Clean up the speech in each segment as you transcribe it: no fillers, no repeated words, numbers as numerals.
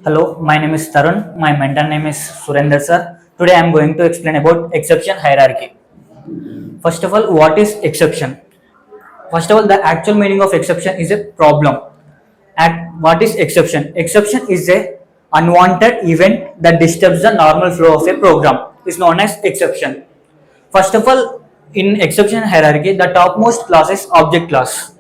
Hello, my name is Tarun. My mentor name is Surender sir. Today I am going to explain about exception hierarchy. First of all, what is exception? First of all, the actual meaning of exception is a problem. And what is exception? Exception is a unwanted event that disturbs the normal flow of a program. Is known as exception. First of all, in exception hierarchy, the topmost class is object class.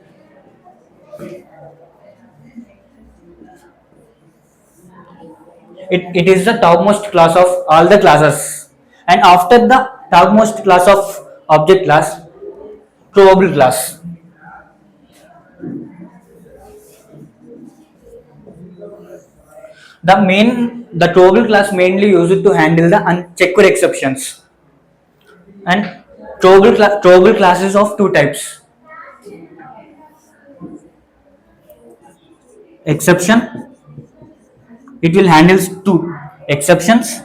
It is the topmost class of all the classes, and after the topmost class of object class, probable class. The probable class mainly used to handle the unchecked exceptions, and probable classes of two types: exception. It will handle two exceptions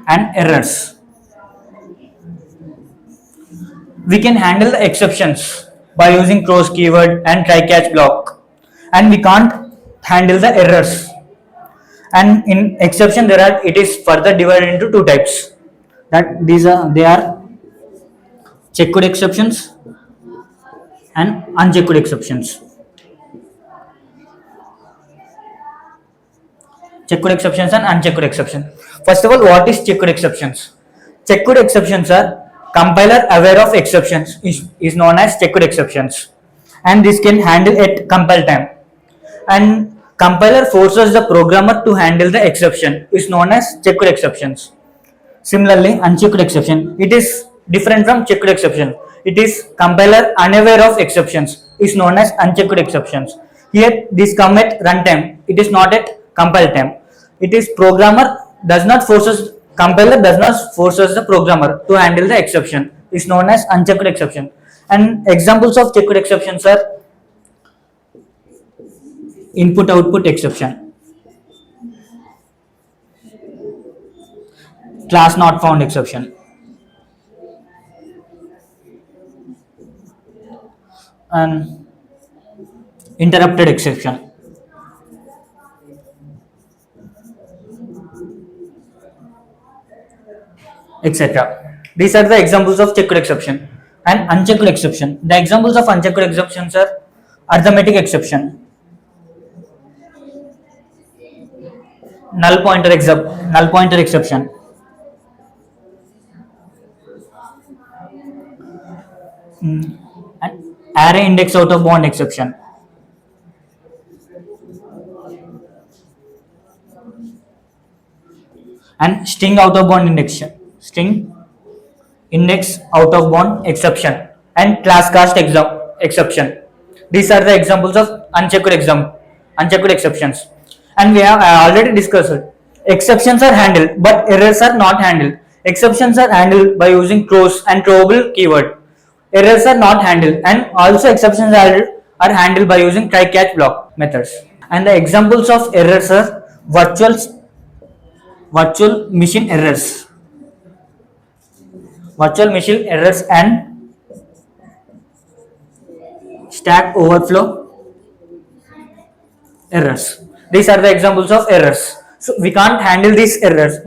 and errors. We can handle the exceptions by using cross keyword and try catch block, and we can't handle the errors. And in exception there are, it is further divided into two types, that they are checked exceptions and unchecked exceptions. Checked exceptions and unchecked exceptions. First of all, what is checked exceptions? Checked exceptions are compiler aware of exceptions is known as checked exceptions, and this can handle at compile time. And compiler forces the programmer to handle the exception is known as checked exceptions. Similarly, unchecked exception, it is different from checked exception. It is compiler unaware of exceptions is known as unchecked exceptions. Here this come at runtime. It is not at compile time. It is programmer does not forces compiler does not forces the programmer to handle the exception is known as unchecked exception. And examples of checked exceptions are input output exception, class not found exception, and interrupted exception, etc. These are the examples of checked exception and unchecked exception. The examples of unchecked exceptions are arithmetic exception, null pointer exception, and array index out of bound exception, and string out of bound string index out of bound exception, and class cast exception. These are the examples of unchecked exceptions. And we have already discussed it. Exceptions are handled, but errors are not handled. Exceptions are handled by using cross and throwable keyword. Errors are not handled, and also exceptions are handled by using try catch block methods. And the examples of errors are virtual machine errors, and stack overflow errors. These are the examples of errors. So we can't handle these errors.